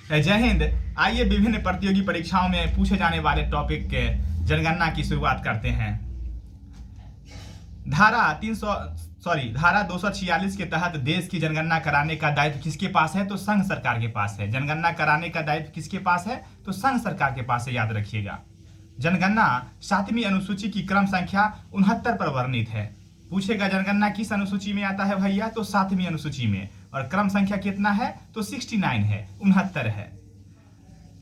जय हिंद। आइए विभिन्न प्रतियोगी परीक्षाओं में पूछे जाने वाले टॉपिक के जनगणना की शुरुआत करते हैं। धारा 246 के तहत देश की जनगणना कराने का दायित्व किसके पास है? तो संघ सरकार के पास है। जनगणना कराने का दायित्व किसके पास है? तो संघ सरकार के पास है, याद रखिएगा। जनगणना 7वीं अनुसूची की क्रम संख्या 69 पर वर्णित है। पूछेगा जनगणना किस अनुसूची में आता है भैया? तो 7वीं अनुसूची में। और क्रम संख्या कितना है? तो 69 है, 69 है।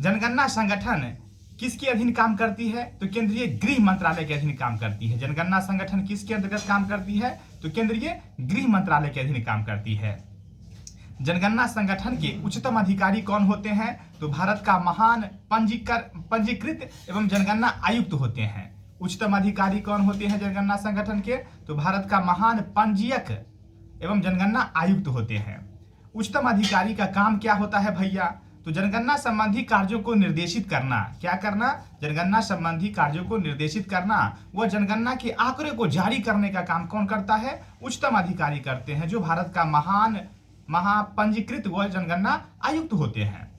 जनगणना संगठन किसके अधीन काम करती है? तो केंद्रीय गृह मंत्रालय के अधीन काम करती है। जनगणना संगठन किसके अंतर्गत काम करती है? तो केंद्रीय गृह मंत्रालय के अधीन काम करती है। जनगणना संगठन के उच्चतम अधिकारी कौन होते हैं? तो भारत का महान पंजीकृत एवं जनगणना आयुक्त होते हैं। उच्चतम अधिकारी कौन होते हैं जनगणना संगठन के? तो भारत का महान पंजीयक एवं जनगणना आयुक्त होते हैं। उच्चतम अधिकारी का काम क्या होता है भैया? तो जनगणना संबंधी कार्यों को निर्देशित करना। क्या करना? जनगणना संबंधी कार्यों को निर्देशित करना। वह जनगणना के आंकड़े को जारी करने का काम कौन करता है? उच्चतम अधिकारी करते हैं, जो भारत का महापंजीकृत व जनगणना आयुक्त होते हैं।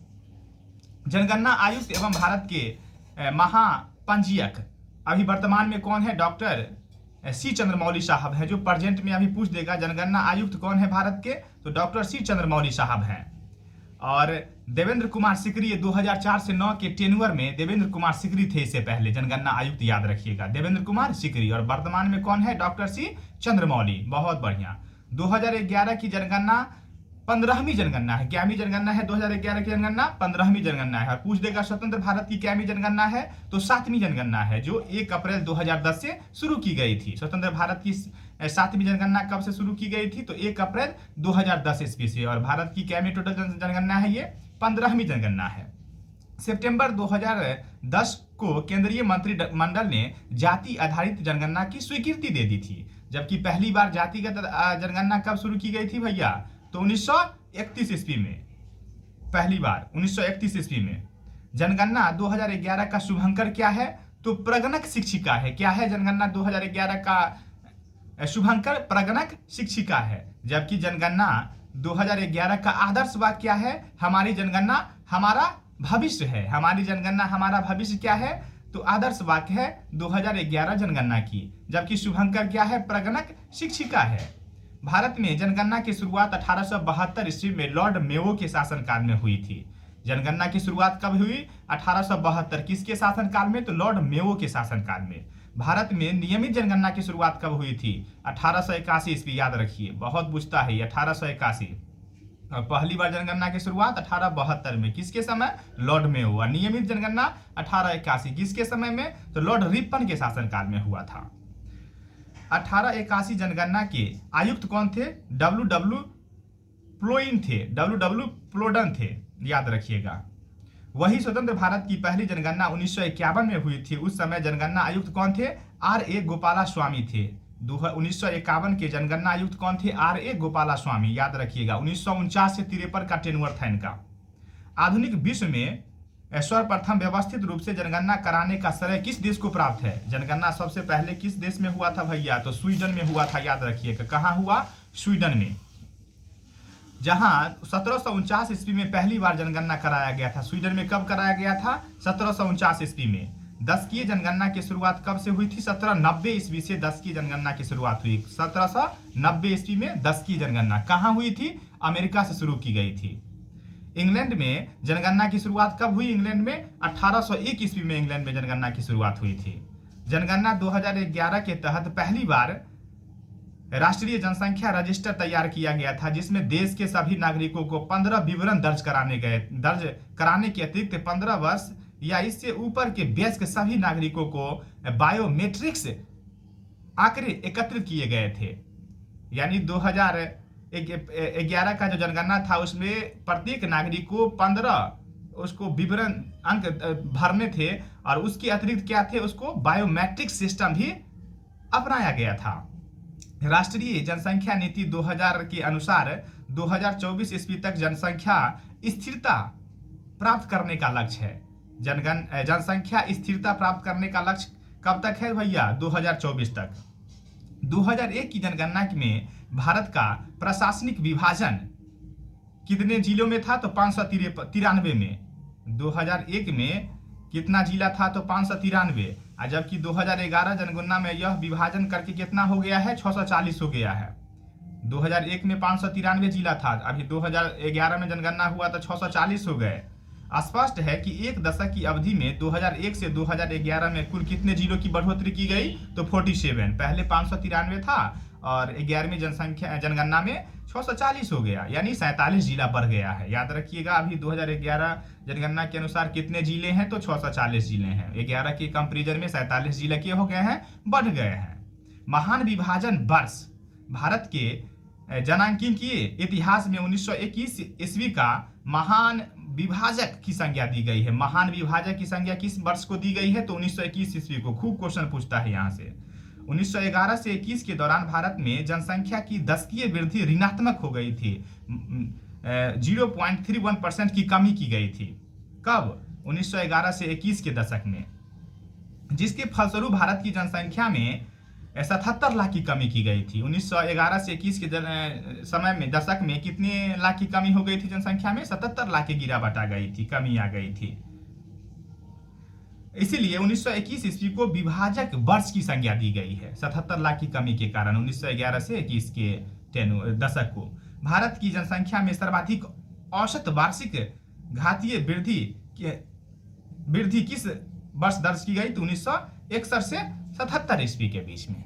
जनगणना आयुक्त एवं भारत के महापंजीयक अभी वर्तमान में कौन है? डॉक्टर सी चंद्रमौली साहब है, जो प्रेजेंट में अभी पूछ देगा जनगणना आयुक्त कौन है भारत के? तो डॉक्टर सी चंद्रमौली साहब हैं। और देवेंद्र कुमार सिकरी 2004 से 9 के टेन्योर में देवेंद्र कुमार सिकरी थे इससे पहले जनगणना आयुक्त, याद रखिएगा, देवेंद्र कुमार सिकरी। और वर्तमान में कौन है? Doctor C Chandramouli. बहुत बढ़िया। 2011 की जनगणना 15वीं जनगणना है। क्यावीं जनगणना है? 2011 की जनगणना 15वीं जनगणना है। और पूछ देगा स्वतंत्र भारत की क्यावीं जनगणना है? तो 7वीं जनगणना है, जो 1 अप्रैल 2010 से शुरू की गई थी। स्वतंत्र भारत की 7वीं जनगणना कब से शुरू की गई थी? तो 1 अप्रैल 2010 ईस्वी से। और भारत की क्यावीं टोटल जनगणना है? ये 15वीं जनगणना है। सितंबर 2010 को केंद्रीय मंत्रिमंडल ने जाति आधारित जनगणना की स्वीकृति दे दी थी। जबकि पहली बार जातिगत जनगणना कब शुरू की गई थी भैया? तो 1931 ईस्वी में, पहली बार 1931 ईस्वी में। जनगणना 2011 का शुभंकर क्या है? तो प्रगणक शिक्षिका है। क्या है जनगणना 2011 का शुभंकर? प्रगणक शिक्षिका है। जबकि जनगणना 2011 का आदर्श वाक्य क्या है? हमारी जनगणना हमारा भविष्य है। हमारी जनगणना हमारा भविष्य क्या है? तो आदर्श वाक्य है 2011 जनगणना की। जबकि शुभंकर क्या है? प्रगणक शिक्षिका है। भारत में जनगणना की शुरुआत 1872 ईस्वी में लॉर्ड मेयो के शासनकाल में हुई थी। जनगणना की शुरुआत कब हुई? 1872। किसके शासनकाल में? तो लॉर्ड मेयो के शासनकाल में। भारत में नियमित जनगणना की शुरुआत कब हुई थी? 1881 ईस्वी, याद रखिए, बहुत पूछता है 1881। और पहली बार जनगणना की शुरुआत 1872 में। किसके समय? Lord Mayo. और नियमित जनगणना 1881 किसके समय में? तो लॉर्ड रिपन के शासनकाल में हुआ था। 1881 जनगणना के आयुक्त कौन थे? डब्ल्यू प्लोडन थे, याद रखिएगा। वही स्वतंत्र भारत की पहली जनगणना 1951 में हुई थी। उस समय जनगणना आयुक्त कौन थे? R.A. गोपाला स्वामी थे। 1951 के जनगणना आयुक्त कौन थे? R.A. गोपाला स्वामी, याद रखिएगा। 1949 से 53 का टेन्योर था इनका। आधुनिक विश्व में सर्वप्रथम व्यवस्थित रूप से जनगणना कराने का श्रेय किस देश को प्राप्त है? जनगणना सबसे पहले किस देश में हुआ था भैया? तो स्वीडन में हुआ था, याद रखिएगा। कहाँ हुआ? स्वीडन में, जहां 1749 ईस्वी में पहली बार जनगणना कराया गया था। स्वीडन में कब कराया गया था? 1749 ईस्वी में। दशकीय जनगणना की शुरुआत कब से हुई थी? 1790 ईस्वी से दशकीय जनगणना की शुरुआत हुई। 1790 ईस्वी में दशकीय जनगणना कहाँ हुई थी? अमेरिका से शुरू की गई थी। इंग्लैंड में जनगणना की शुरुआत कब हुई? इंग्लैंड में 1801 ईस्वी में इंग्लैंड में जनगणना की शुरुआत हुई थी। जनगणना 2011 के तहत पहली बार राष्ट्रीय जनसंख्या रजिस्टर तैयार किया गया था, जिसमें देश के सभी नागरिकों को 15 विवरण दर्ज कराने के अतिरिक्त 15 वर्ष या इससे ऊपर के वयस्क सभी नागरिकों को बायोमेट्रिक्स आंकड़े एकत्रित किए गए थे। यानी 2011 का जो जनगणना था उसमें प्रत्येक नागरिक को 15 उसको विवरण अंक भरने थे। और उसके अतिरिक्त क्या थे? उसको बायोमेट्रिक सिस्टम भी अपनाया गया था। राष्ट्रीय जनसंख्या नीति 2000 के अनुसार 2024 ईस्वी तक जनसंख्या स्थिरता प्राप्त करने का लक्ष्य है। जनसंख्या स्थिरता प्राप्त करने का लक्ष्य कब तक है भैया? 2024 तक। 2001 की जनगणना में भारत का प्रशासनिक विभाजन कितने जिलों में था? तो 593 में। 2001 में कितना जिला था? तो 593। और जबकि 2011 जनगणना में यह विभाजन करके कितना हो गया है? 640 हो गया है। 2001 में 593 जिला था, अभी 2011 में जनगणना हुआ तो 640 हो गए। स्पष्ट है कि एक दशक की अवधि में 2001 से 2011 में कुल कितने जिलों की बढ़ोतरी की गई? तो 47। पहले 593 था और 11वीं जनगणना में 640 हो गया, यानी 47 जिला बढ़ गया है। याद रखिएगा, अभी 2011 जनगणना के अनुसार कितने जिले हैं? तो 640 जिले हैं। 11 के कंपेरिजन में 47 जिले के हो गए हैं, बढ़ गए हैं। महान विभाजन वर्ष भारत के जनांकीय इतिहास में 1921 ईस्वी का महान विभाजक की संज्ञा दी गई है। महान विभाजक की संज्ञा किस वर्ष को दी गई है? तो 1921 ईस्वी को। खूब क्वेश्चन पूछता है यहाँ से। 1911 से 21 के दौरान भारत में जनसंख्या की दशकीय वृद्धि ऋणात्मक हो गई थी। 0.31% की कमी की गई थी। कब? 1911 से 21 के दशक में, जिसके फलस्वरूप भारत की जनसंख्या में 77 लाख की कमी की गई थी। 1911 से 21 के समय में, दशक में कितने लाख की कमी हो गई थी जनसंख्या में? 77 लाख की गिरावट आ गई थी, कमी आ गई थी। इसीलिए 1921 ईस्वी को विभाजक वर्ष की संज्ञा दी गई है, 77 लाख की कमी के कारण 1911 से 21 के दशक को। भारत की जनसंख्या में सर्वाधिक औसत वार्षिक घातीय वृद्धि किस वर्ष दर्ज की गई? तो 1961 से 77 ईस्वी के बीच में।